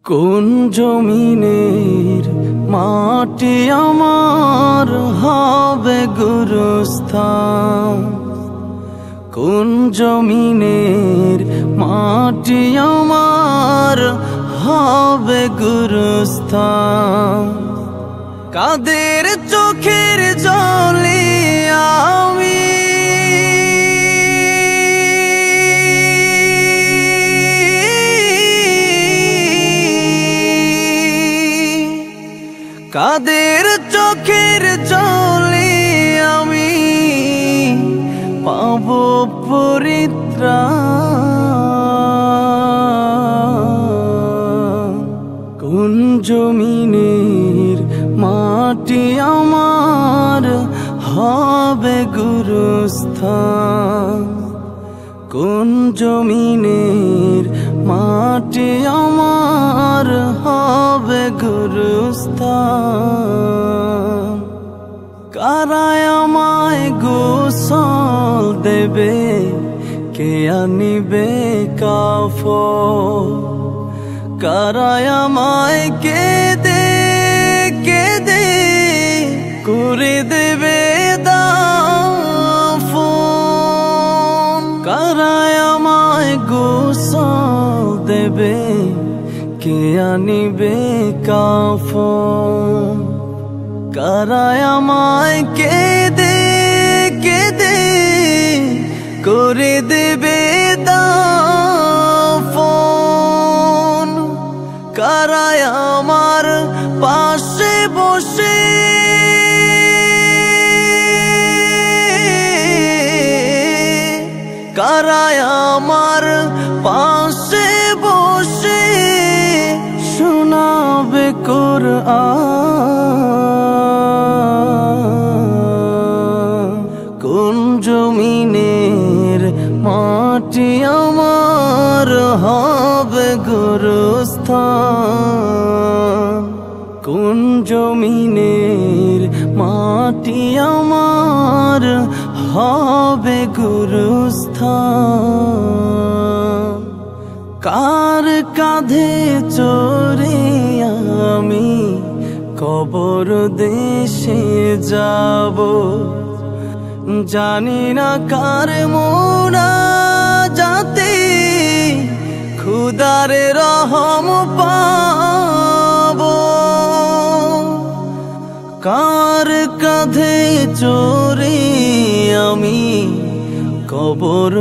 কোন জমিনের মাটি আমার হবে গুরুস্থান, কোন জমিনের মাটি আমার হবে গুরুস্থান। কাদের চোখের জলে আমি কাদের চোখের জলে আমি পাব পরিত্রাণ। কোন জমিনের মাটি আমার হবে গুরুস্থান, কোন জমিনের মাটি আমার হবে গুরুস্থান। কারায় আমায় গোসল দেবে, কে আনিবে কাফন। কারায় আমায় কেঁদে কেঁদে করে দেবে দাফন। কারায় আমায় গোসল দেবে, কে আনিবে কাফন। কারায় আমায় কেঁদে কেঁদে করে দেবে দাফন। কারায় আমার পাশে বসে কারায় আমার পাশে বসে শোনাবে কোরআন। কোন জমিনের মাটি আমার হবে গুরুস্থান, কোন জমিনের মাটি আমার হবে গুরুস্থান। কার কাঁধে চড়ে আমি কবর দেশে যাব, জানি না কার মুনাজাতে খুদার রহম পাবো। কার কাঁধে চড়ে আমি কবর